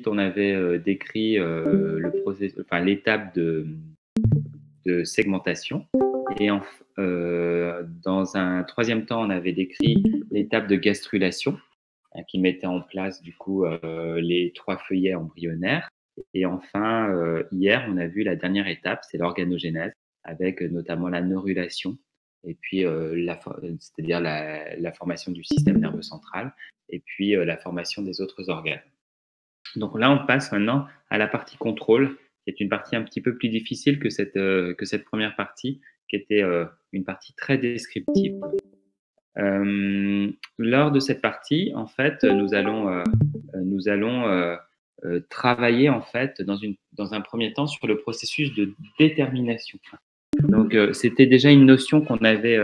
on avait décrit l'étape de segmentation. Et dans un troisième temps, on avait décrit l'étape de gastrulation, qui mettait en place du coup les 3 feuillets embryonnaires. Et enfin, hier, on a vu la dernière étape, c'est l'organogénèse, avec notamment la neurulation, et puis c'est-à-dire la formation du système nerveux central, et puis la formation des autres organes. Donc là, on passe maintenant à la partie contrôle, qui est une partie un petit peu plus difficile que cette première partie, qui était une partie très descriptive. Lors de cette partie, en fait, nous allons travailler en fait dans un premier temps sur le processus de détermination. Donc, c'était déjà une notion qu'on avait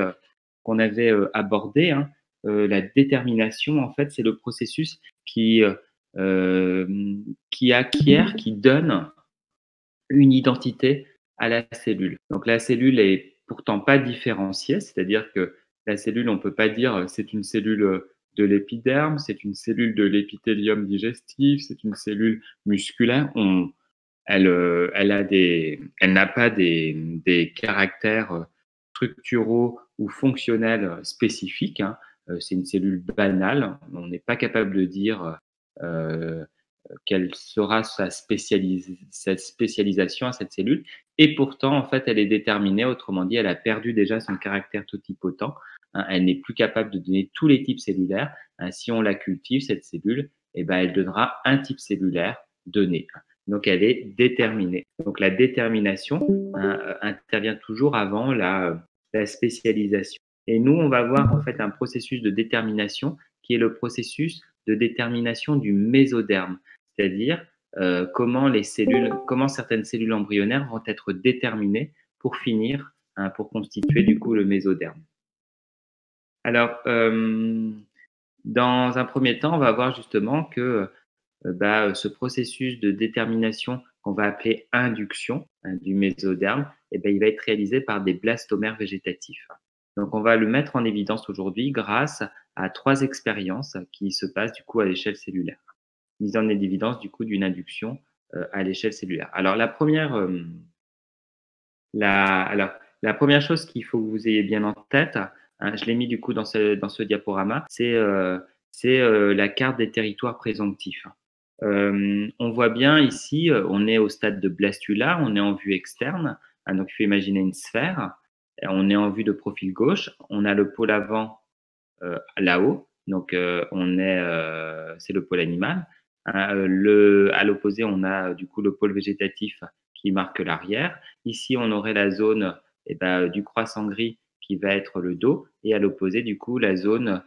abordée, hein. La détermination, en fait, c'est le processus acquiert, qui donne une identité à la cellule. Donc, la cellule est pourtant pas différenciée, c'est-à-dire que la cellule, on ne peut pas dire c'est une cellule de l'épiderme, c'est une cellule de l'épithélium digestif, c'est une cellule musculaire. Elle n'a pas des caractères structuraux ou fonctionnels spécifiques, hein. C'est une cellule banale. On n'est pas capable de dire euh, quelle sera sa spécialisation à cette cellule. Et pourtant, en fait, elle est déterminée. Autrement dit, elle a perdu déjà son caractère totipotent, hein. Elle n'est plus capable de donner tous les types cellulaires, hein. Si on la cultive, cette cellule, eh ben, elle donnera un type cellulaire donné. Donc, elle est déterminée. Donc, la détermination, hein, intervient toujours avant la spécialisation. Et nous, on va voir en fait un processus de détermination qui est le processus de détermination du mésoderme, c'est-à-dire comment certaines cellules embryonnaires vont être déterminées pour finir, hein, pour constituer du coup le mésoderme. Alors, dans un premier temps, on va voir justement que ce processus de détermination qu'on va appeler induction, hein, du mésoderme, il va être réalisé par des blastomères végétatifs. Donc, on va le mettre en évidence aujourd'hui grâce à 3 expériences qui se passent du coup à l'échelle cellulaire. Mise en évidence du coup d'une induction à l'échelle cellulaire. Alors, la première chose qu'il faut que vous ayez bien en tête, hein, je l'ai mis du coup dans ce diaporama, c'est la carte des territoires présomptifs. On voit bien ici, on est au stade de blastula, on est en vue externe, hein, donc il faut imaginer une sphère. On est en vue de profil gauche, on a le pôle avant là-haut, donc c'est le pôle animal. À l'opposé, on a du coup le pôle végétatif qui marque l'arrière. Ici, on aurait la zone du croissant gris qui va être le dos, et à l'opposé, du coup, la zone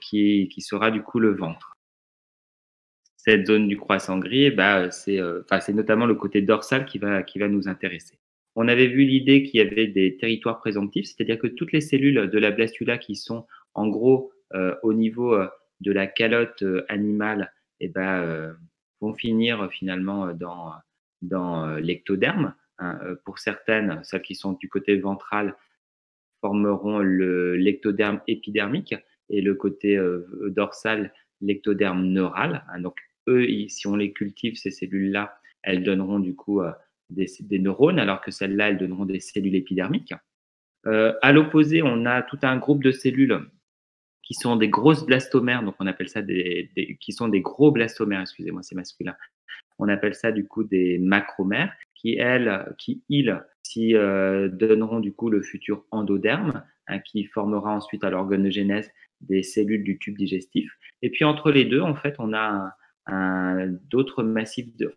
qui sera du coup le ventre. Cette zone du croissant gris, c'est notamment le côté dorsal qui va nous intéresser. On avait vu l'idée qu'il y avait des territoires présomptifs, c'est-à-dire que toutes les cellules de la blastula qui sont en gros au niveau de la calotte animale, vont finir finalement dans l'ectoderme, hein. Pour certaines, celles qui sont du côté ventral formeront l'ectoderme épidermique, et le côté dorsal, l'ectoderme neural, hein. Donc, si on les cultive, ces cellules-là, elles donneront du coup des neurones, alors que celles-là, elles donneront des cellules épidermiques. À l'opposé, on a tout un groupe de cellules qui sont des grosses blastomères, donc on appelle ça qui sont des gros blastomères, excusez-moi, c'est masculin. On appelle ça du coup des macromères, qui donneront du coup le futur endoderme, hein, qui formera ensuite à l'organogénèse des cellules du tube digestif. Et puis entre les deux, en fait, on a un autre massif de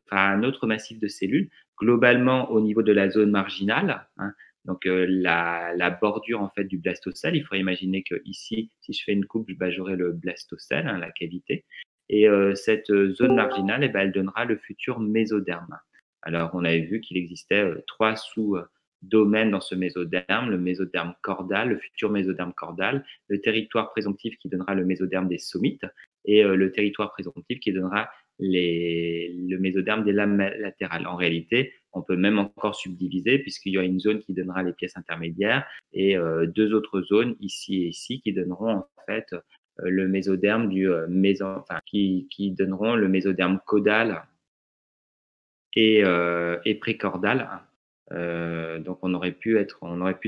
cellules, globalement au niveau de la zone marginale, hein. Donc la bordure en fait du blastocèle. Il faudrait imaginer que ici, si je fais une coupe, j'aurai le blastocèle, hein, la cavité. Et cette zone marginale, elle donnera le futur mésoderme. Alors, on avait vu qu'il existait 3 sous-domaines dans ce mésoderme: le mésoderme cordal, le futur mésoderme cordal, le territoire présomptif qui donnera le mésoderme des somites, et le territoire présomptif qui donnera le mésoderme des lames latérales. En réalité, on peut même encore subdiviser, puisqu'il y aura une zone qui donnera les pièces intermédiaires, et 2 autres zones, ici et ici, qui donneront en fait le mésoderme qui donneront le mésoderme caudal et précordale. Donc on aurait pu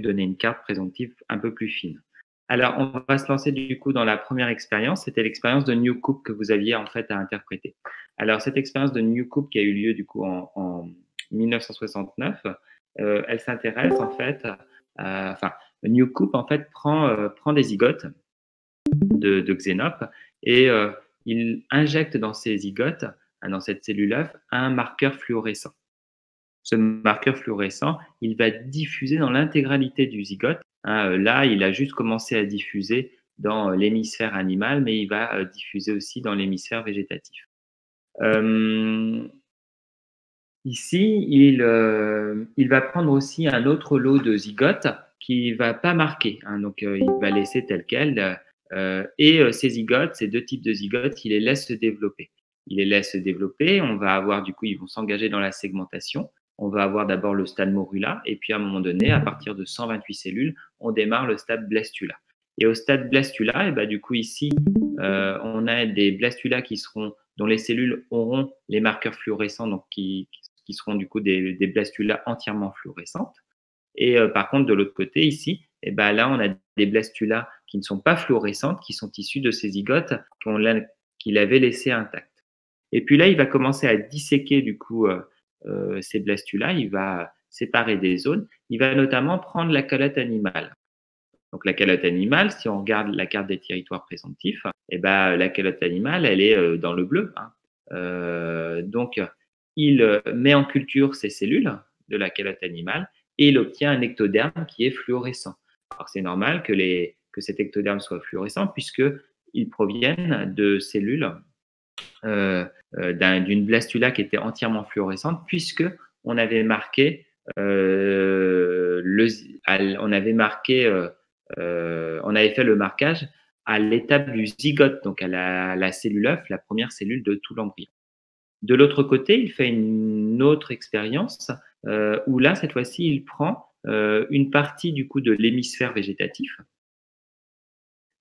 donner une carte présomptive un peu plus fine. Alors on va se lancer du coup dans la première expérience. C'était l'expérience de Newcoop que vous aviez en fait à interpréter. Alors cette expérience de Newcoop qui a eu lieu du coup en 1969, elle s'intéresse en fait, enfin Newcoop en fait prend des zygotes de Xénope et il injecte dans ces zygotes, dans cette cellule œuf, un marqueur fluorescent. Ce marqueur fluorescent, il va diffuser dans l'intégralité du zygote. Là, il a juste commencé à diffuser dans l'hémisphère animal, mais il va diffuser aussi dans l'hémisphère végétatif. Ici, il va prendre aussi un autre lot de zygotes qui va pas marquer, donc il va laisser tel quel. Ces zygotes, ces deux types de zygotes, il les laisse se développer. Il les laisse se développer. On va avoir du coup, ils vont s'engager dans la segmentation. On va avoir d'abord le stade morula, et puis à un moment donné, à partir de 128 cellules, on démarre le stade blastula. Et au stade blastula, et ben, du coup ici, on a des blastulas dont les cellules auront les marqueurs fluorescents, donc qui seront du coup des blastulas entièrement fluorescentes. Et par contre, de l'autre côté, ici, et ben là, on a des blastulas qui ne sont pas fluorescentes, qui sont issues de ces zygotes qu'il avait laissés intacts. Et puis là, il va commencer à disséquer du coup ces blastulas, il va séparer des zones. Il va notamment prendre la calotte animale. Donc la calotte animale, si on regarde la carte des territoires présomptifs, et ben, la calotte animale, elle est dans le bleu. Donc, il met en culture ces cellules de la calotte animale et il obtient un ectoderme qui est fluorescent. Alors, c'est normal que cet ectoderme soit fluorescent puisqu'ils proviennent de cellules d'une blastula qui était entièrement fluorescente puisque on avait marqué on avait fait le marquage à l'étape du zygote, donc à la cellule œuf, la première cellule de tout l'embryon. De l'autre côté, il fait une autre expérience où là, cette fois-ci, il prend une partie du coup de l'hémisphère végétatif.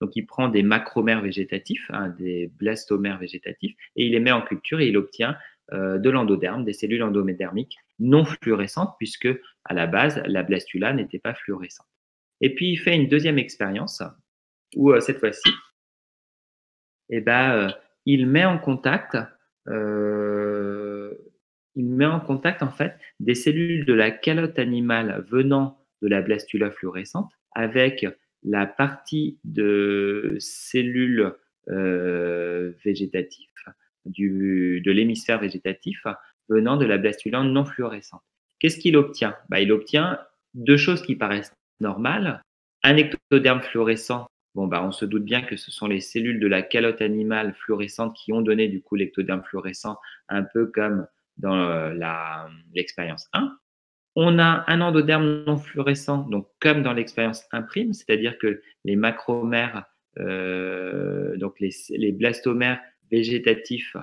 Donc, il prend des macromères végétatifs, des blastomères végétatifs, et il les met en culture et il obtient de l'endoderme, des cellules endodermiques non fluorescentes, puisque à la base, la blastula n'était pas fluorescente. Et puis, il fait une deuxième expérience où cette fois-ci, il met en contact en fait des cellules de la calotte animale venant de la blastula fluorescente avec la partie de cellules végétatives de l'hémisphère végétatif venant de la blastula non fluorescente. Qu'est-ce qu'il obtient? Il obtient deux choses qui paraissent normales. Un ectoderme fluorescent. On se doute bien que ce sont les cellules de la calotte animale fluorescente qui ont donné du coup l'ectoderme fluorescent, un peu comme dans l'expérience 1. On a un endoderme non fluorescent, donc comme dans l'expérience 1', c'est-à-dire que les macromères, donc les blastomères végétatifs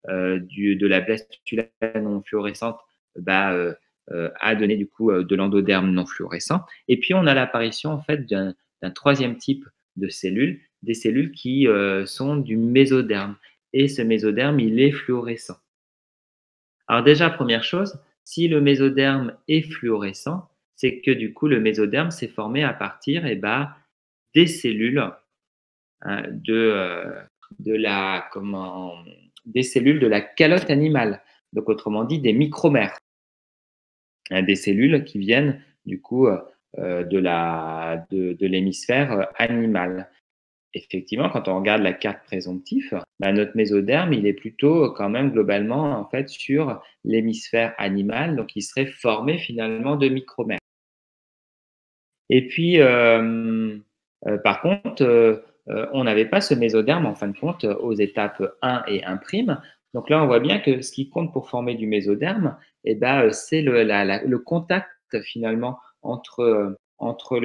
de la blastula non fluorescente, a donné du coup de l'endoderme non fluorescent. Et puis on a l'apparition en fait d'un troisième type de cellules, des cellules qui sont du mésoderme. Et ce mésoderme, il est fluorescent. Alors déjà, première chose, si le mésoderme est fluorescent, c'est que du coup, le mésoderme s'est formé à partir des cellules des cellules de la calotte animale. Donc, autrement dit, des micromères. Des cellules qui viennent du coup de l'hémisphère animal. Effectivement, quand on regarde la carte présomptive, notre mésoderme, il est plutôt quand même globalement en fait sur l'hémisphère animal, donc il serait formé finalement de micromères. Et puis, par contre, on n'avait pas ce mésoderme en fin de compte aux étapes 1 et 1'. Donc là, on voit bien que ce qui compte pour former du mésoderme, c'est le contact finalement entre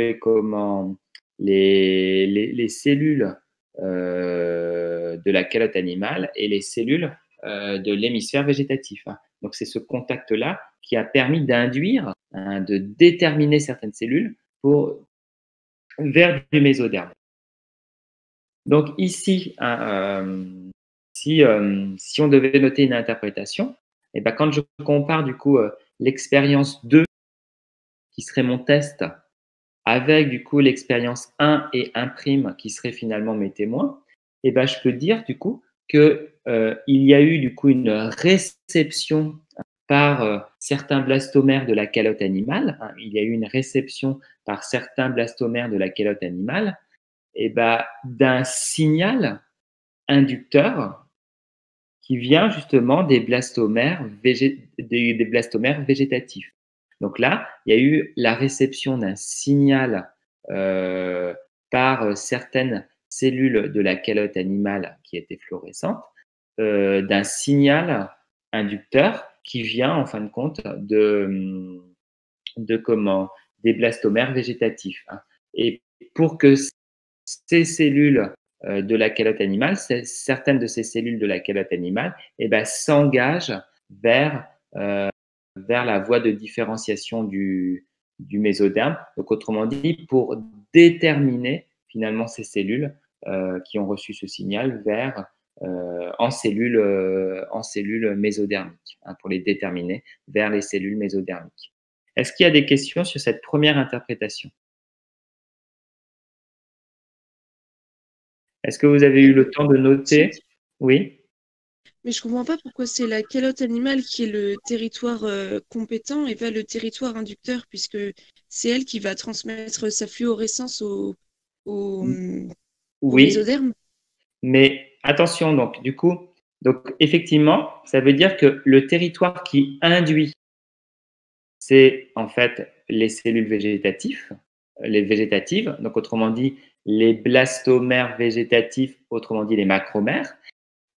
les cellules de la calotte animale et les cellules de l'hémisphère végétatif. Donc c'est ce contact-là qui a permis d'induire, de déterminer certaines cellules vers du mésoderme. Donc ici, si on devait noter une interprétation, Et ben, quand je compare du coup l'expérience 2, qui serait mon test, avec du coup l'expérience 1 et 1', qui seraient finalement mes témoins, et ben, je peux dire du coup que il y a eu du coup une réception par certains blastomères de la calotte animale, hein, il y a eu une réception par certains blastomères de la calotte animale, et ben, d'un signal inducteur qui vient justement des blastomères, des blastomères végétatifs. Donc là, il y a eu la réception d'un signal par certaines cellules de la calotte animale qui étaient fluorescentes, d'un signal inducteur qui vient en fin de compte de comment des blastomères végétatifs, hein. Et pour que ces cellules de la calotte animale, certaines de ces cellules de la calotte animale, eh ben, s'engagent vers, vers la voie de différenciation du mésoderme. Donc, autrement dit, pour déterminer finalement ces cellules qui ont reçu ce signal vers en cellules mésodermiques, hein, pour les déterminer vers les cellules mésodermiques. Est-ce qu'il y a des questions sur cette première interprétation? Est-ce que vous avez eu le temps de noter? Oui? Mais je comprends pas pourquoi c'est la calotte animale qui est le territoire compétent et pas le territoire inducteur, puisque c'est elle qui va transmettre sa fluorescence au, au Oui, mésoderme. mais attention donc, du coup, donc effectivement, ça veut dire que le territoire qui induit, c'est en fait les cellules végétatives, donc autrement dit, les blastomères végétatifs, autrement dit les macromères.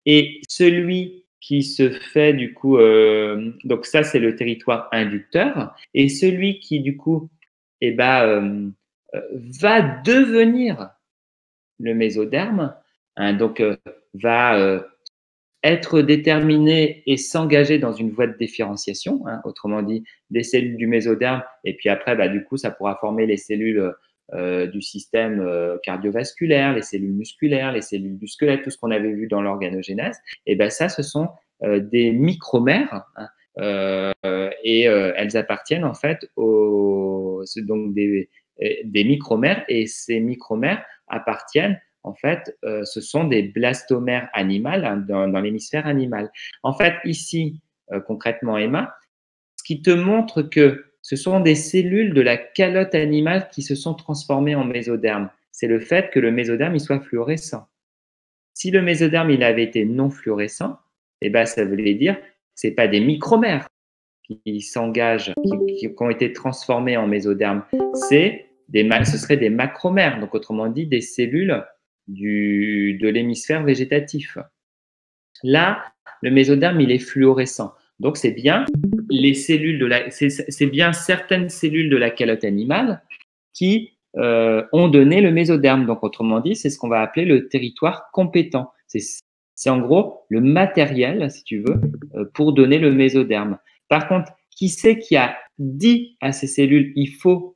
Et celui qui se fait du coup, donc ça c'est le territoire inducteur, et celui qui du coup, eh ben, va devenir le mésoderme, hein, donc va être déterminé et s'engager dans une voie de différenciation, hein, autrement dit des cellules du mésoderme, et puis après, bah, du coup, ça pourra former les cellules du système cardiovasculaire, les cellules musculaires, les cellules du squelette, tout ce qu'on avait vu dans l'organogénèse. Et ben ça, ce sont des micromères, hein, et elles appartiennent en fait donc des micromères, et ces micromères appartiennent en fait, ce sont des blastomères animales, hein, dans l'hémisphère animal. En fait, ici, concrètement, Emma, ce qui te montre que ce sont des cellules de la calotte animale qui se sont transformées en mésoderme. C'est le fait que le mésoderme il soit fluorescent. Si le mésoderme il avait été non fluorescent, eh ben, ça voulait dire que ce n'est pas des micromères qui s'engagent, qui ont été transformés en mésoderme, ce seraient des macromères, donc autrement dit des cellules de l'hémisphère végétatif. Là, le mésoderme, il est fluorescent. Donc, c'est bien c'est bien certaines cellules de la calotte animale qui ont donné le mésoderme. Donc, autrement dit, c'est ce qu'on va appeler le territoire compétent. C'est en gros le matériel, si tu veux, pour donner le mésoderme. Par contre, qui c'est qui a dit à ces cellules, il faut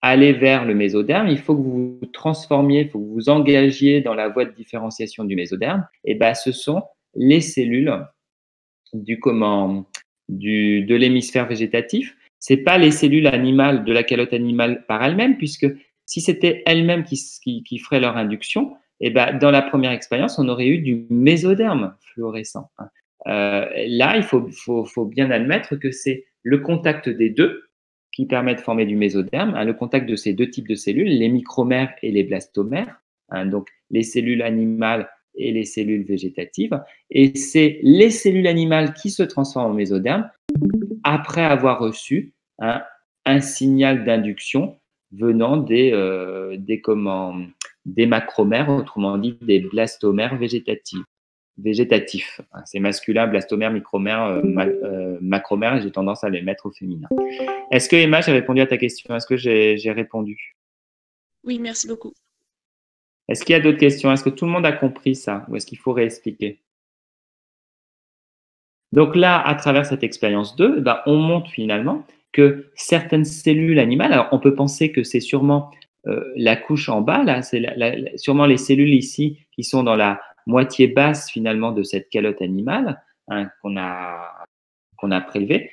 aller vers le mésoderme, il faut que vous vous transformiez, il faut que vous vous engagiez dans la voie de différenciation du mésoderme, et ben, ce sont les cellules de l'hémisphère végétatif. Ce n'est pas les cellules animales de la calotte animale par elles-mêmes, puisque si c'était elles-mêmes qui feraient leur induction, et ben, dans la première expérience, on aurait eu du mésoderme fluorescent. Là, il faut bien admettre que c'est le contact des deux qui permet de former du mésoderme, hein, le contact de ces deux types de cellules, les micromères et les blastomères, hein, donc les cellules animales et les cellules végétatives. Et c'est les cellules animales qui se transforment en mésoderme après avoir reçu un signal d'induction venant des macromères, autrement dit des blastomères végétatifs. C'est masculin, blastomère, micromère, macromère, et j'ai tendance à les mettre au féminin. Est-ce que Emma, j'ai répondu à ta question? Est-ce que j'ai répondu? Oui, merci beaucoup. Est-ce qu'il y a d'autres questions? Est-ce que tout le monde a compris ça? Ou est-ce qu'il faut réexpliquer? Donc là, à travers cette expérience 2, ben, on montre finalement que certaines cellules animales, alors on peut penser que c'est sûrement la couche en bas, là, c'est sûrement les cellules ici qui sont dans la moitié basse finalement de cette calotte animale, hein, qu'on a prélevés,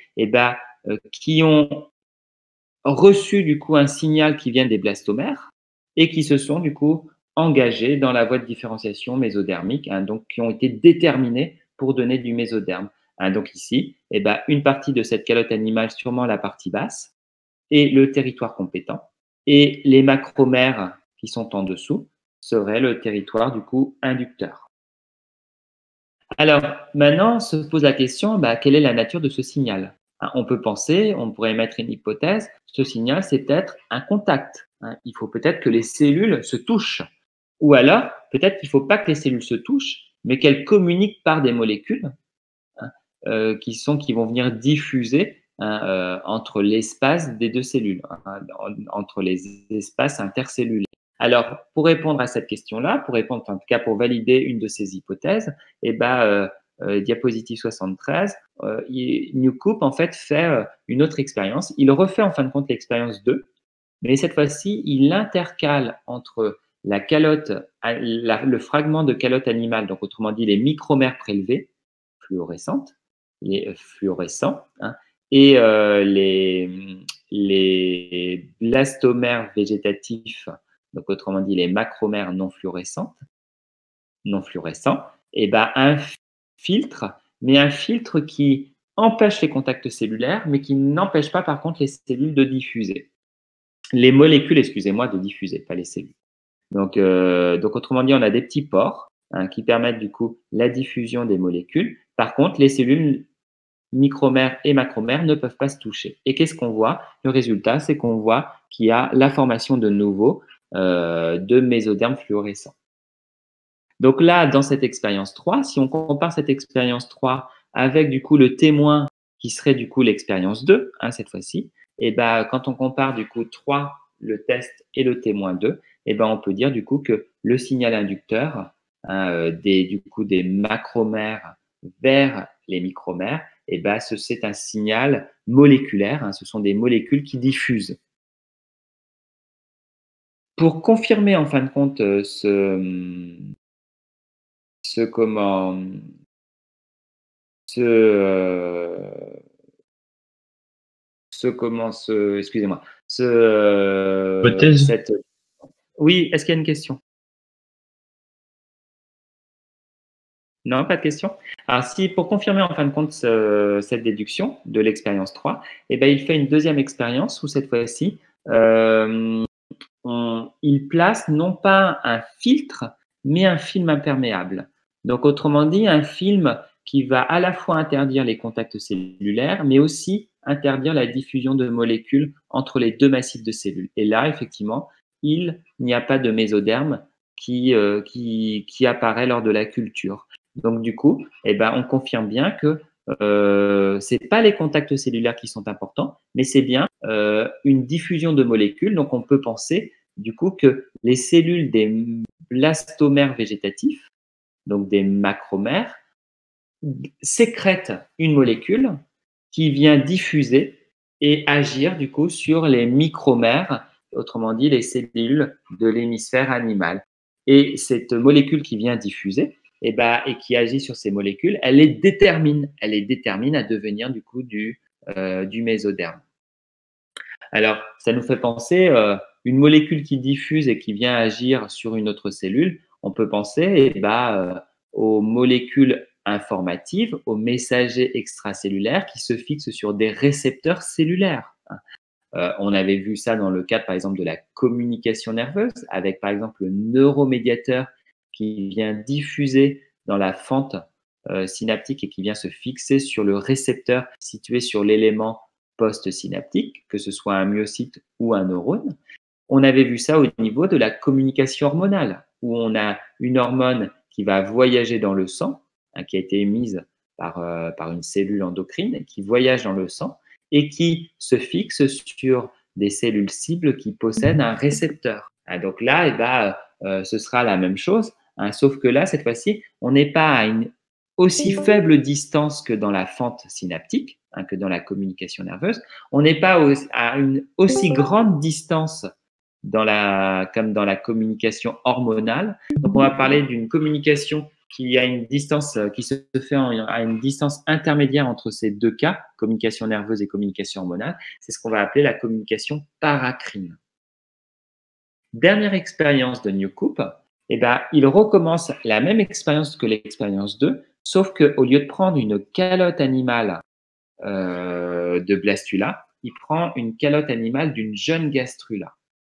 qui ont reçu du coup un signal qui vient des blastomères et qui se sont du coup engagés dans la voie de différenciation mésodermique, donc qui ont été déterminés pour donner du mésoderme. Donc ici, une partie de cette calotte animale, sûrement la partie basse, et le territoire compétent, et les macromères qui sont en dessous seraient le territoire du coup inducteur. Alors maintenant se pose la question, quelle est la nature de ce signal? On peut penser, on pourrait émettre une hypothèse, ce signal c'est peut-être un contact. Il faut peut-être que les cellules se touchent. Ou alors, peut-être qu'il ne faut pas que les cellules se touchent, mais qu'elles communiquent par des molécules qui vont venir diffuser entre l'espace des deux cellules, entre les espaces intercellulaires. Alors, pour répondre à cette question-là, en tout cas pour valider une de ces hypothèses, diapositive 73, Newcoop en fait une autre expérience. Il refait en fin de compte l'expérience 2, mais cette fois-ci, il intercale entre la calotte, le fragment de calotte animale, donc autrement dit les micromères prélevés, fluorescentes, les fluorescents, et les blastomères végétatifs, donc autrement dit les macromères non fluorescents, un filtre, mais un filtre qui empêche les contacts cellulaires, mais qui n'empêche pas par contre les cellules de diffuser. Les molécules, excusez-moi, de diffuser, pas les cellules. Donc autrement dit, on a des petits pores qui permettent du coup la diffusion des molécules. Par contre, les cellules micromères et macromères ne peuvent pas se toucher. Et qu'est-ce qu'on voit? Le résultat, c'est qu'on voit qu'il y a la formation de nouveau de mésodermes fluorescents. Donc là, dans cette expérience 3, si on compare cette expérience 3 avec du coup le témoin qui serait du coup l'expérience 2, cette fois-ci, quand on compare du coup 3, le test et le témoin 2, on peut dire du coup que le signal inducteur des macromères vers les micromères, c'est un signal moléculaire, ce sont des molécules qui diffusent. Pour confirmer en fin de compte excusez-moi, oui, est-ce qu'il y a une question? Non, pas de question. Alors, pour confirmer en fin de compte cette déduction de l'expérience 3, il fait une deuxième expérience où cette fois-ci, il place non pas un filtre, mais un film imperméable. Donc, autrement dit, un film qui va à la fois interdire les contacts cellulaires, mais aussi interdire la diffusion de molécules entre les deux massifs de cellules. Et là, effectivement, il n'y a pas de mésoderme qui apparaît lors de la culture. Donc, du coup, on confirme bien que ce n'est pas les contacts cellulaires qui sont importants, mais c'est bien une diffusion de molécules. Donc, on peut penser du coup que les cellules des blastomères végétatifs, donc des macromères, sécrètent une molécule qui vient diffuser et agir du coup sur les micromères, autrement dit les cellules de l'hémisphère animal. Et cette molécule qui vient diffuser, et qui agit sur ces molécules, elle les détermine à devenir du coup du mésoderme. Alors, ça nous fait penser une molécule qui diffuse et qui vient agir sur une autre cellule. On peut penser aux molécules informatives, aux messagers extracellulaires qui se fixent sur des récepteurs cellulaires. On avait vu ça dans le cadre, par exemple, de la communication nerveuse, avec, par exemple, le neuromédiateur qui vient diffuser dans la fente synaptique et qui vient se fixer sur le récepteur situé sur l'élément post-synaptique, que ce soit un myocyte ou un neurone. On avait vu ça au niveau de la communication hormonale, où on a une hormone qui va voyager dans le sang, qui a été émise par une cellule endocrine, qui voyage dans le sang et qui se fixe sur des cellules cibles qui possèdent un récepteur. Donc là, ce sera la même chose, sauf que là, cette fois-ci, on n'est pas à une aussi faible distance que dans la fente synaptique, que dans la communication nerveuse. On n'est pas à une aussi grande distance comme dans la communication hormonale. Donc, on va parler d'une communication qui a une distance, qui se fait à une distance intermédiaire entre ces deux cas, communication nerveuse et communication hormonale. C'est ce qu'on va appeler la communication paracrine. Dernière expérience de Newcoop, il recommence la même expérience que l'expérience 2, sauf qu'au lieu de prendre une calotte animale de blastula, il prend une calotte animale d'une jeune gastrula.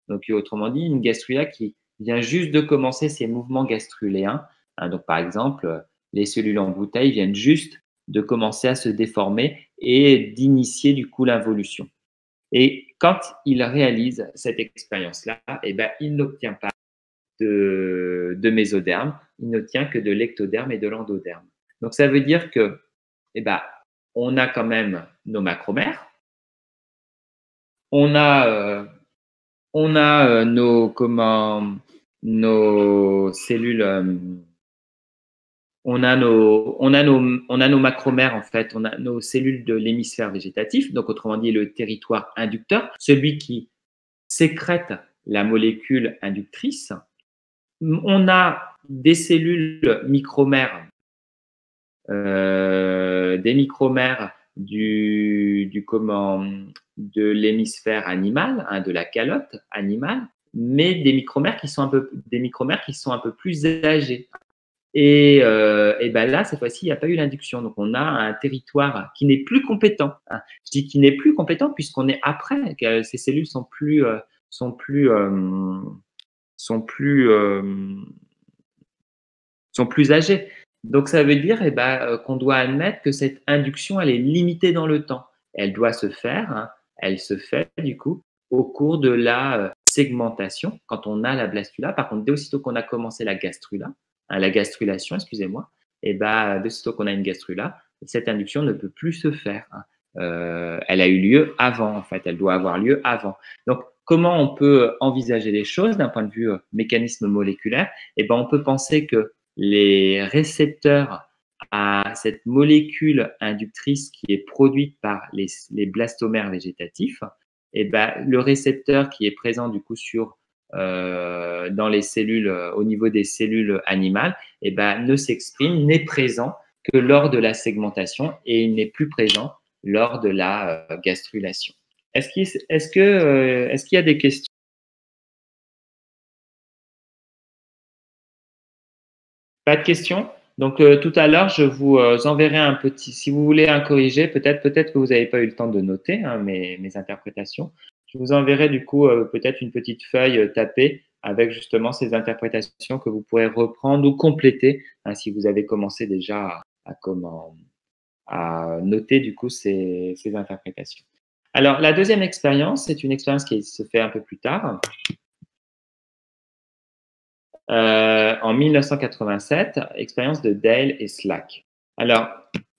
Donc, autrement dit, une gastrula qui vient juste de commencer ses mouvements gastruléens. Donc, par exemple, les cellules en bouteille viennent juste de commencer à se déformer et d'initier du coup l'involution. Et quand il réalise cette expérience-là, il n'obtient pas de mésoderme, il n'obtient que de l'ectoderme et de l'endoderme. Donc, ça veut dire que, on a quand même nos macromères, on a nos cellules, on a nos macromères en fait, on a nos cellules de l'hémisphère végétatif, donc autrement dit le territoire inducteur, celui qui sécrète la molécule inductrice. On a des cellules micromères, des micromères de l'hémisphère animal, de la calotte animale, mais des micromères qui sont un peu plus âgés. Et là, cette fois-ci, il n'y a pas eu l'induction. Donc, on a un territoire qui n'est plus compétent. Je dis qu'il n'est plus compétent puisqu'on est après, que ces cellules sont plus âgées. Donc, ça veut dire qu'on doit admettre que cette induction, elle est limitée dans le temps. Elle doit se faire, elle se fait du coup au cours de la segmentation quand on a la blastula. Par contre, dès aussitôt qu'on a commencé la gastrulation, excusez-moi, dès aussitôt qu'on a une gastrula, cette induction ne peut plus se faire. Elle a eu lieu avant, en fait, elle doit avoir lieu avant. Donc, comment on peut envisager les choses d'un point de vue mécanisme moléculaire? On peut penser que les récepteurs à cette molécule inductrice qui est produite par les blastomères végétatifs, le récepteur qui est présent du coup dans les cellules, au niveau des cellules animales, ne s'exprime, n'est présent que lors de la segmentation et il n'est plus présent lors de la gastrulation. Est-ce qu'il y a des questions? Pas de questions? Donc, tout à l'heure, je vous enverrai un petit, si vous voulez un corrigé, peut-être que vous n'avez pas eu le temps de noter mes interprétations. Je vous enverrai du coup peut-être une petite feuille tapée avec justement ces interprétations que vous pourrez reprendre ou compléter si vous avez commencé déjà à noter du coup ces interprétations. Alors, la deuxième expérience, c'est une expérience qui se fait un peu plus tard. En 1987, expérience de Dale et Slack. Alors,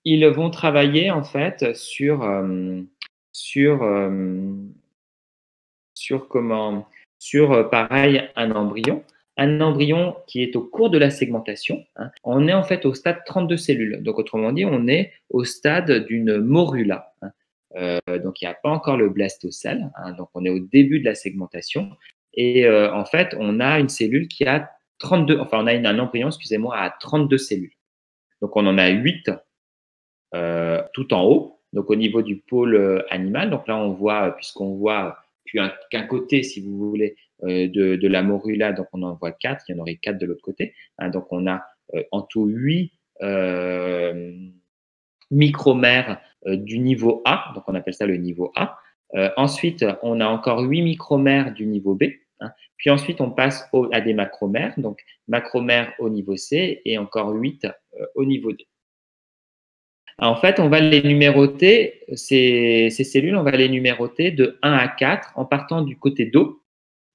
ils vont travailler en fait sur pareil un embryon qui est au cours de la segmentation. On est en fait au stade 32 cellules. Donc, autrement dit, on est au stade d'une morula. Donc, il n'y a pas encore le blastocèle. Donc, on est au début de la segmentation. Et en fait, on a une cellule qui a 32, enfin, on a un embryon, excusez-moi, à 32 cellules. Donc, on en a 8 tout en haut, donc au niveau du pôle animal. Donc là, on voit, puisqu'on voit qu'un côté, si vous voulez, de la morula, donc on en voit 4, il y en aurait 4 de l'autre côté. Donc, on a en tout 8 micromères du niveau A, donc on appelle ça le niveau A. Ensuite, on a encore 8 micromères du niveau B. Puis ensuite, on passe à des macromères, donc macromères au niveau C et encore 8 au niveau D. En fait, on va les numéroter, ces cellules, on va les numéroter de 1 à 4 en partant du côté dos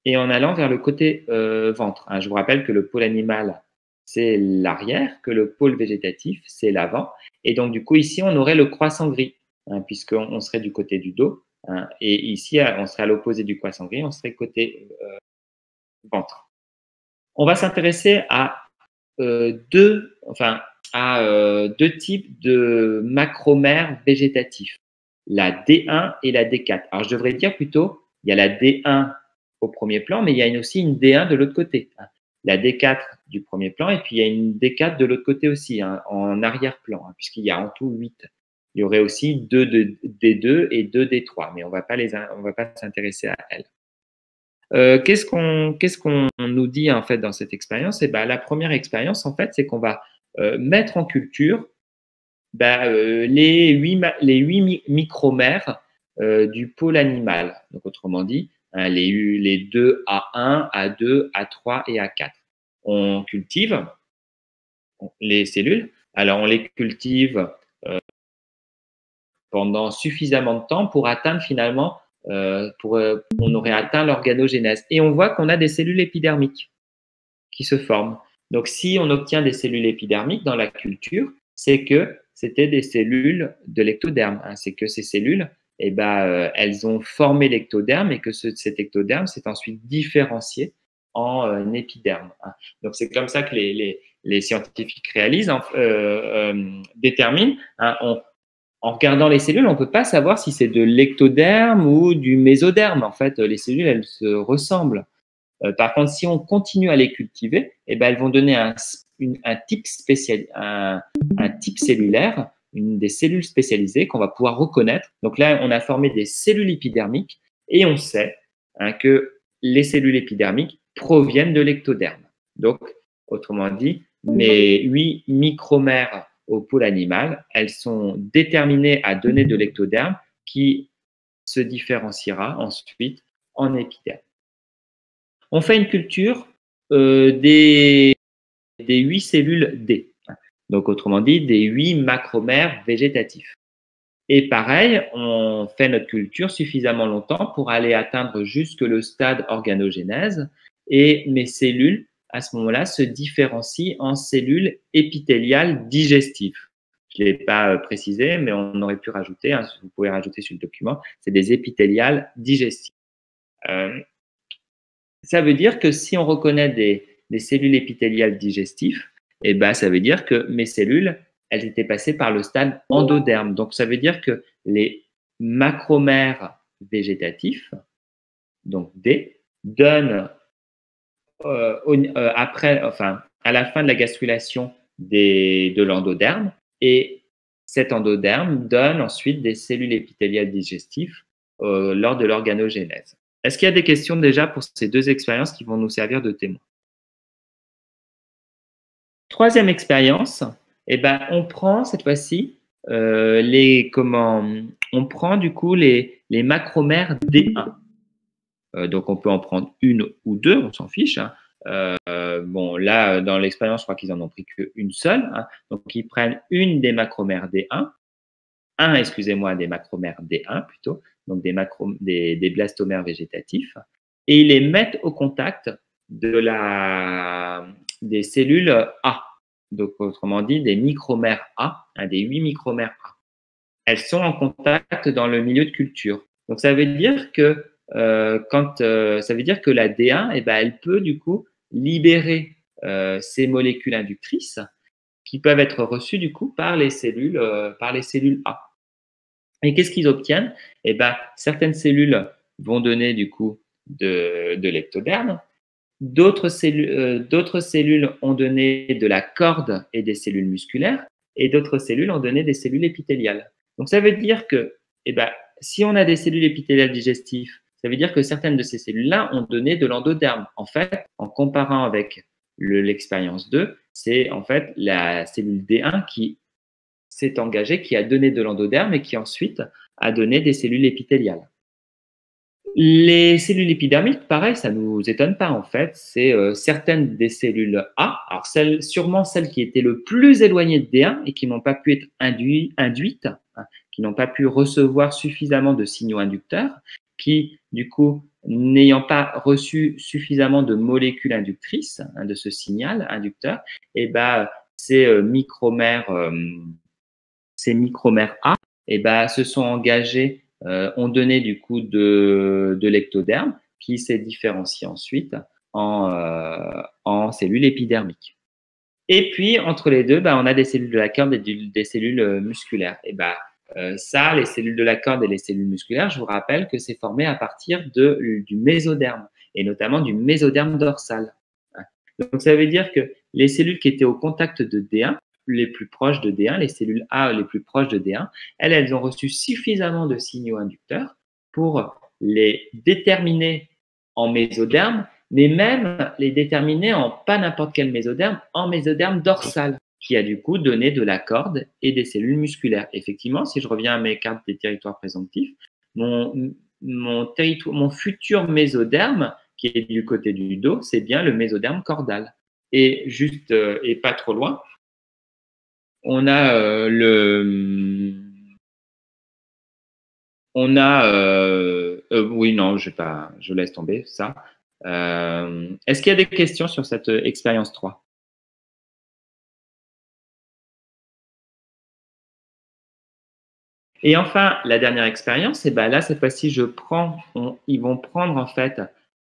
et en allant vers le côté ventre. Je vous rappelle que le pôle animal, c'est l'arrière, que le pôle végétatif, c'est l'avant. Et donc, du coup, ici, on aurait le croissant gris, puisqu'on serait du côté du dos. Et ici, on serait à l'opposé du croissant gris, on serait côté ventre. On va s'intéresser à deux types de macromères végétatifs, la D1 et la D4. Alors, je devrais dire plutôt, il y a la D1 au premier plan, mais il y a aussi une D1 de l'autre côté. la D4 du premier plan, et puis il y a une D4 de l'autre côté aussi, hein, en arrière-plan, hein, puisqu'il y a en tout 8. Il y aurait aussi 2 D2 et 2 D3, mais on va pas s'intéresser à elles. Qu'est-ce qu'on nous dit en fait dans cette expérience? La première expérience, en fait, c'est qu'on va mettre en culture les 8 micromères du pôle animal. Donc, autrement dit, hein, les 2 A1, A2, A3 et A4. On cultive les cellules. Alors, on les cultive pendant suffisamment de temps pour atteindre finalement, on aurait atteint l'organogénèse. Et on voit qu'on a des cellules épidermiques qui se forment. Donc, si on obtient des cellules épidermiques dans la culture, c'est que c'était des cellules de l'ectoderme. Hein. C'est que ces cellules, elles ont formé l'ectoderme et que cet ectoderme s'est ensuite différencié en épiderme. Hein. Donc, c'est comme ça que les scientifiques réalisent, déterminent. Hein, en regardant les cellules, on ne peut pas savoir si c'est de l'ectoderme ou du mésoderme. En fait, les cellules, elles se ressemblent. Par contre, si on continue à les cultiver, elles vont donner un type cellulaire, des cellules spécialisées qu'on va pouvoir reconnaître. Donc là, on a formé des cellules épidermiques et on sait que les cellules épidermiques proviennent de l'ectoderme. Donc, autrement dit, mes 8 micromères au pôle animal, elles sont déterminées à donner de l'ectoderme qui se différenciera ensuite en épiderme. On fait une culture des 8 cellules D, donc autrement dit des 8 macromères végétatifs. Et pareil, on fait notre culture suffisamment longtemps pour aller atteindre jusque le stade organogénèse et mes cellules, à ce moment-là, se différencient en cellules épithéliales digestives. Je ne l'ai pas précisé, mais on aurait pu rajouter, hein, vous pouvez rajouter sur le document, c'est des épithéliales digestives. Ça veut dire que si on reconnaît des cellules épithéliales digestives, ça veut dire que mes cellules, elles étaient passées par le stade endoderme. Donc, ça veut dire que les macromères végétatifs, donc D, donnent à la fin de la gastrulation de l'endoderme, et cet endoderme donne ensuite des cellules épithéliales digestives lors de l'organogénèse. Est-ce qu'il y a des questions déjà pour ces deux expériences qui vont nous servir de témoins? Troisième expérience, on prend cette fois-ci on prend du coup les macromères D1. Donc on peut en prendre une ou deux, on s'en fiche. Hein. Bon, là, dans l'expérience, je crois qu'ils en ont pris qu'une seule. Hein. Donc ils prennent une des macromères D1, des macromères D1 plutôt, donc des blastomères végétatifs, et ils les mettent au contact des cellules A, donc autrement dit des micromères A, des 8 micromères A. Elles sont en contact dans le milieu de culture. Donc ça veut dire que ça veut dire que la D1, elle peut du coup libérer ces molécules inductrices qui peuvent être reçues du coup par les cellules A. Et qu'est-ce qu'ils obtiennent? Certaines cellules vont donner du coup de l'ectoderme. D'autres cellules ont donné de la corde et des cellules musculaires, et d'autres cellules ont donné des cellules épithéliales. Donc ça veut dire que si on a des cellules épithéliales digestives, ça veut dire que certaines de ces cellules-là ont donné de l'endoderme. En fait, en comparant avec l'expérience 2, c'est en fait la cellule D1 qui s'est engagée, qui a donné de l'endoderme et qui ensuite a donné des cellules épithéliales. Les cellules épidermiques, pareil, ça ne nous étonne pas en fait. C'est certaines des cellules A, alors sûrement celles qui étaient le plus éloignées de D1 et qui n'ont pas pu être induites, hein, qui n'ont pas pu recevoir suffisamment de signaux inducteurs, qui du coup, n'ayant pas reçu suffisamment de molécules inductrices, hein, de ce signal inducteur, ces micromères A se sont engagés, ont donné du coup de l'ectoderme qui s'est différencié ensuite en cellules épidermiques. Et puis, entre les deux, on a des cellules de la corde et des cellules musculaires. Les cellules de la corde et les cellules musculaires, je vous rappelle que c'est formé à partir du mésoderme, et notamment du mésoderme dorsal. Donc, ça veut dire que les cellules qui étaient au contact de D1, les plus proches de D1, les cellules A les plus proches de D1, elles ont reçu suffisamment de signaux inducteurs pour les déterminer en mésoderme, mais même les déterminer en pas n'importe quel mésoderme, en mésoderme dorsal, qui a du coup donné de la corde et des cellules musculaires. Effectivement, si je reviens à mes cartes des territoires présomptifs, mon futur mésoderme, qui est du côté du dos, c'est bien le mésoderme cordal. Et juste, et pas trop loin, on a oui, non, je laisse tomber ça. Est-ce qu'il y a des questions sur cette expérience 3? Et enfin, la dernière expérience, et ben là, cette fois-ci, ils vont prendre en fait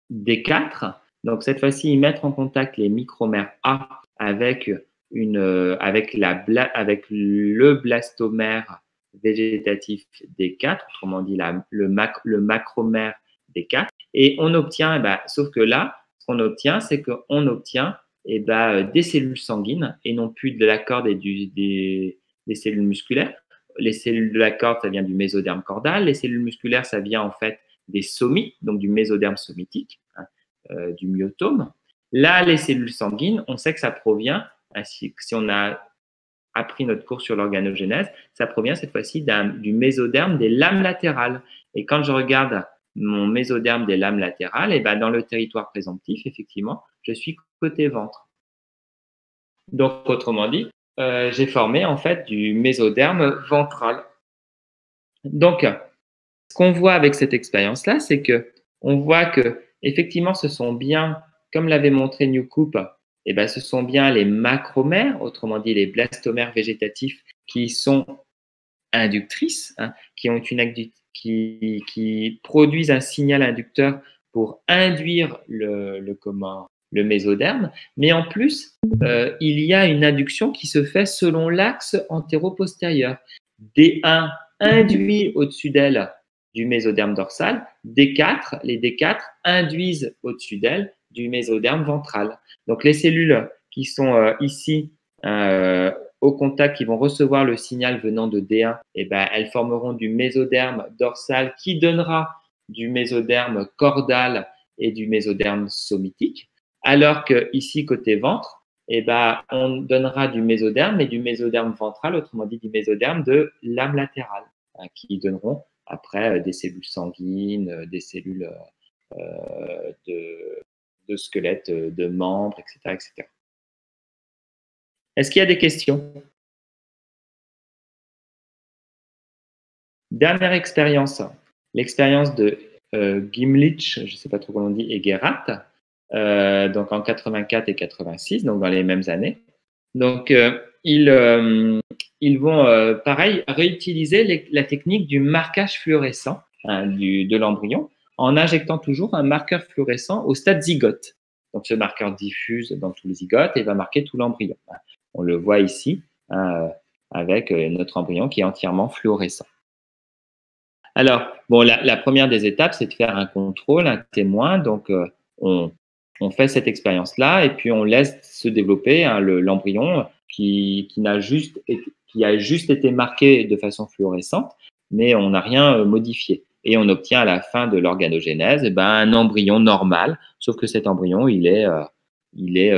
des 4. Donc, cette fois-ci, ils mettent en contact les micromères A avec, avec le blastomère végétatif D4, autrement dit le macromère D4. Et on obtient, sauf que là, ce qu'on obtient, c'est qu'on obtient des cellules sanguines et non plus de la corde et des cellules musculaires. Les cellules de la corde, ça vient du mésoderme cordal. Les cellules musculaires, ça vient en fait des somites, donc du mésoderme somitique, du myotome. Là, les cellules sanguines, on sait que ça provient, si on a appris notre cours sur l'organogénèse, ça provient cette fois-ci du mésoderme des lames latérales. Et quand je regarde mon mésoderme des lames latérales, et dans le territoire présomptif, effectivement, je suis côté ventre. Donc, autrement dit, j'ai formé en fait du mésoderme ventral. Donc, ce qu'on voit avec cette expérience-là, c'est que on voit que effectivement, ce sont bien, comme l'avait montré Newcoop, ce sont bien les macromères, autrement dit les blastomères végétatifs, qui sont inductrices, qui produisent un signal inducteur pour induire le mésoderme, mais en plus, il y a une induction qui se fait selon l'axe antéro-postérieur. D1 induit au-dessus d'elle du mésoderme dorsal, D4, les D4 induisent au-dessus d'elle du mésoderme ventral. Donc les cellules qui sont ici au contact, qui vont recevoir le signal venant de D1, elles formeront du mésoderme dorsal qui donnera du mésoderme cordal et du mésoderme somitique. Alors que ici, côté ventre, on donnera du mésoderme et du mésoderme ventral, autrement dit du mésoderme de lame latérale, qui donneront après des cellules sanguines, des cellules de squelette, de membres, etc., etc. Est-ce qu'il y a des questions? Dernière expérience, l'expérience de Gimlich, je ne sais pas trop comment on dit, et Gerhardt, donc en 84 et 86, donc dans les mêmes années. Donc, ils vont, pareil, réutiliser la technique du marquage fluorescent de l'embryon en injectant toujours un marqueur fluorescent au stade zygote. Donc, ce marqueur diffuse dans tout le zygote et va marquer tout l'embryon. On le voit ici avec notre embryon qui est entièrement fluorescent. Alors, bon, la première des étapes, c'est de faire un contrôle, un témoin. Donc, on fait cette expérience-là et puis on laisse se développer l'embryon qui a juste été marqué de façon fluorescente, mais on n'a rien modifié. Et on obtient à la fin de l'organogénèse un embryon normal, sauf que cet embryon, il est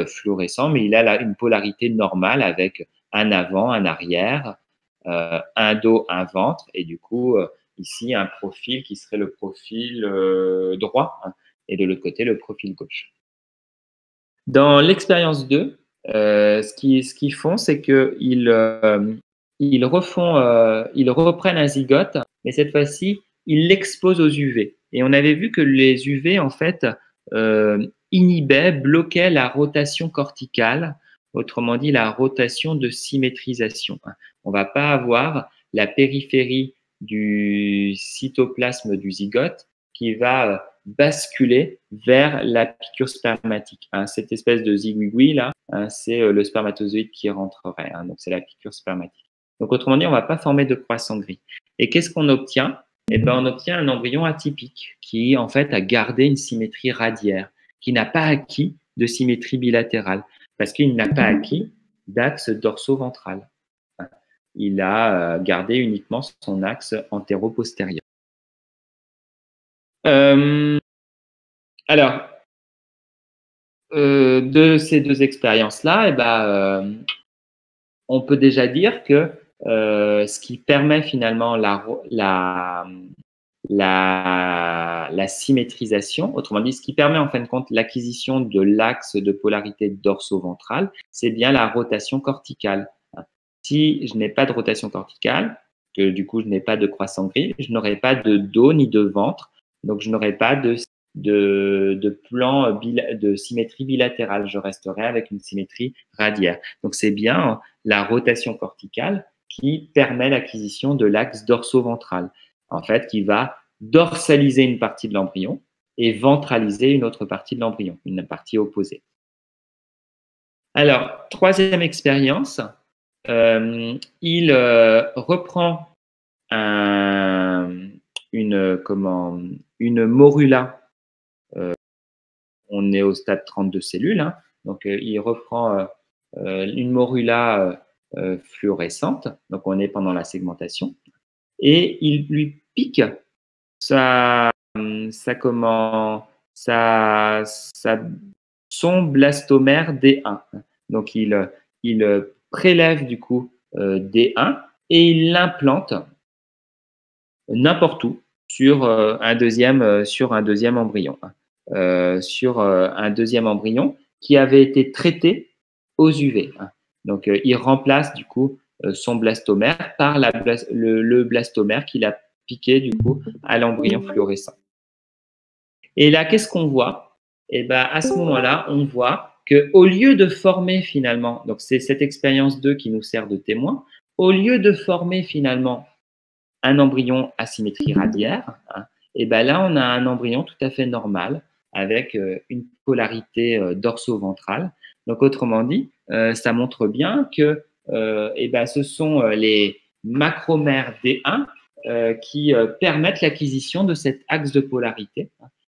fluorescent, mais il a une polarité normale avec un avant, un arrière, un dos, un ventre, et du coup, ici, un profil qui serait le profil droit, et de l'autre côté, le profil gauche. Dans l'expérience 2, ce qu'ils font, c'est qu'ils reprennent un zygote, mais cette fois-ci, ils l'exposent aux UV. Et on avait vu que les UV, en fait, inhibaient, bloquaient la rotation corticale, autrement dit la rotation de symétrisation. On ne va pas avoir la périphérie du cytoplasme du zygote qui va basculer vers la piqûre spermatique. Cette espèce de zigouigoui là, c'est le spermatozoïde qui rentrerait. Donc c'est la piqûre spermatique. Donc autrement dit, on ne va pas former de croissant gris. Et qu'est-ce qu'on obtient? On obtient un embryon atypique qui en fait a gardé une symétrie radiaire, qui n'a pas acquis de symétrie bilatérale parce qu'il n'a pas acquis d'axe dorso-ventral. Il a gardé uniquement son axe antéro-postérieur. Alors, de ces deux expériences-là, on peut déjà dire que ce qui permet finalement la symétrisation, autrement dit, ce qui permet en fin de compte l'acquisition de l'axe de polarité dorso-ventrale, c'est bien la rotation corticale. Si je n'ai pas de rotation corticale, que du coup je n'ai pas de croissant gris, je n'aurai pas de dos ni de ventre, donc je n'aurai pas de plan de symétrie bilatérale, je resterai avec une symétrie radiaire. Donc c'est bien la rotation corticale qui permet l'acquisition de l'axe dorso-ventral, en fait, qui va dorsaliser une partie de l'embryon et ventraliser une autre partie de l'embryon, une partie opposée. Alors, troisième expérience, il reprend une morula. On est au stade 32 cellules, hein, donc il reprend une morula fluorescente, donc on est pendant la segmentation, et il lui pique son blastomère D1. Donc il prélève du coup D1 et il l'implante n'importe où sur un deuxième embryon, sur un deuxième embryon qui avait été traité aux UV. Donc il remplace du coup son blastomère par le blastomère qu'il a piqué du coup à l'embryon fluorescent. Et là, qu'est-ce qu'on voit? À ce moment-là, on voit qu'au lieu de former finalement, donc c'est cette expérience 2 qui nous sert de témoin, au lieu de former finalement un embryon à symétrie radiaire, là, on a un embryon tout à fait normal avec une polarité dorso-ventrale. Donc, autrement dit, ça montre bien que ce sont les macromères D1 qui permettent l'acquisition de cet axe de polarité,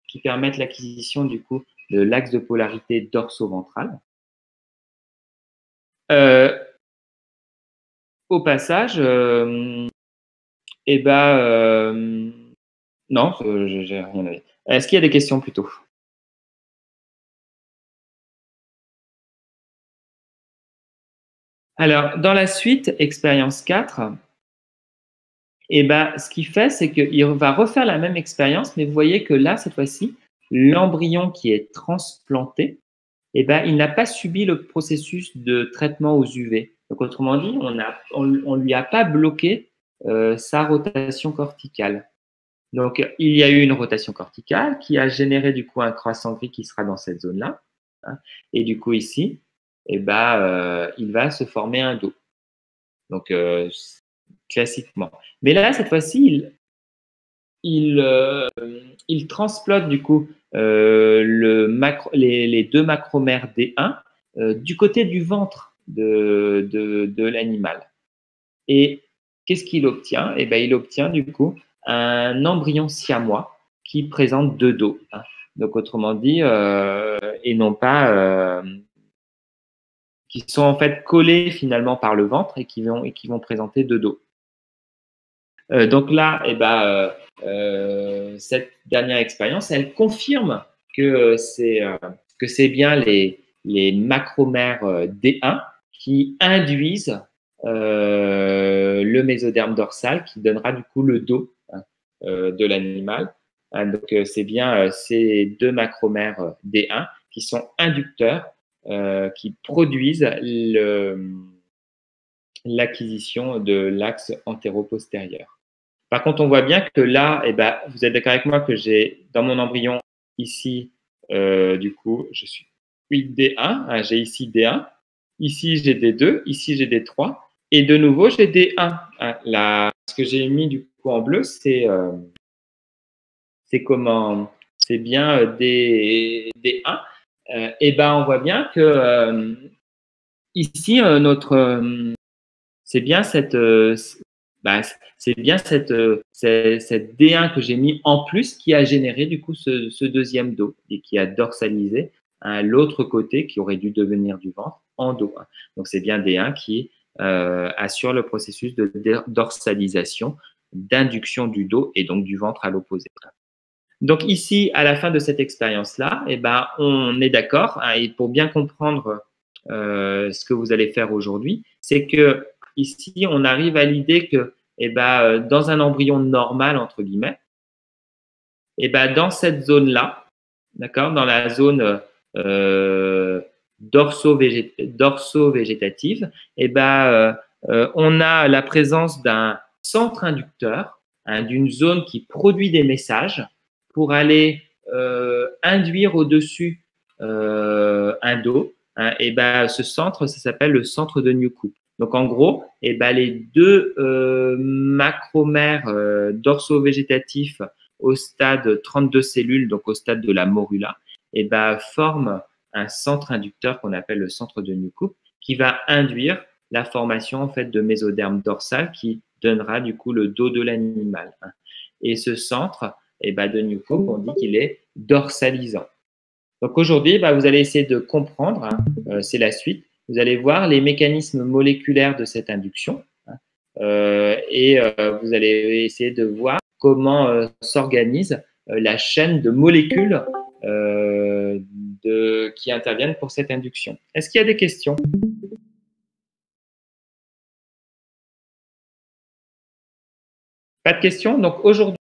qui permettent l'acquisition du coup de l'axe de polarité dorso-ventrale. Au passage, non, j'ai rien à dire. Est-ce qu'il y a des questions plutôt? Alors, dans la suite, expérience 4, ce qu'il fait, c'est qu'il va refaire la même expérience, mais vous voyez que là, cette fois-ci, l'embryon qui est transplanté, il n'a pas subi le processus de traitement aux UV. Donc, autrement dit, on lui a pas bloqué sa rotation corticale. Donc, il y a eu une rotation corticale qui a généré du coup un croissant gris qui sera dans cette zone-là. Et du coup, ici, il va se former un dos. Donc, classiquement. Mais là, cette fois-ci, il transplote du coup les deux macromères D1 du côté du ventre de l'animal. Et qu'est-ce qu'il obtient? Il obtient du coup un embryon siamois qui présente deux dos. Donc, autrement dit, et non pas qui sont en fait collés finalement par le ventre et qui vont présenter deux dos. Donc là, cette dernière expérience, elle confirme que c'est bien les macromères D1 qui induisent le mésoderme dorsal qui donnera du coup le dos de l'animal. Donc c'est bien ces deux macromères D1 qui sont inducteurs, qui produisent l'acquisition de l'axe antéro-postérieur. Par contre, on voit bien que là, vous êtes d'accord avec moi que j'ai dans mon embryon ici, du coup, je suis D1, j'ai ici D1, ici j'ai D2, ici j'ai D3, et de nouveau j'ai D1. Là, ce que j'ai mis du coup en bleu, c'est bien D1. On voit bien que ici c'est bien cette D1 que j'ai mis en plus qui a généré du coup ce deuxième dos et qui a dorsalisé l'autre côté qui aurait dû devenir du ventre en dos. Donc, c'est bien D1 qui assure le processus de dorsalisation, d'induction du dos et donc du ventre à l'opposé. Donc ici, à la fin de cette expérience-là, eh ben, on est d'accord, et pour bien comprendre ce que vous allez faire aujourd'hui, c'est que ici, on arrive à l'idée que eh ben, dans un embryon normal, entre guillemets, eh ben, dans cette zone-là, d'accord, dans la zone dorso-végétative, eh ben, on a la présence d'un centre inducteur, d'une zone qui produit des messages pour aller induire au-dessus un dos. Et ben, ce centre, ça s'appelle le centre de Newcomb. Donc en gros, et ben, les deux macromères dorso-végétatifs au stade 32 cellules, donc au stade de la morula, et ben, forment un centre inducteur qu'on appelle le centre de Newcomb, qui va induire la formation en fait de mésoderme dorsal qui donnera du coup le dos de l'animal. Et ce centre et ben, de Newcomb, on dit qu'il est dorsalisant. Donc aujourd'hui, vous allez essayer de comprendre, c'est la suite, vous allez voir les mécanismes moléculaires de cette induction et vous allez essayer de voir comment s'organise la chaîne de molécules qui interviennent pour cette induction. Est-ce qu'il y a des questions? Pas de questions? Donc aujourd'hui,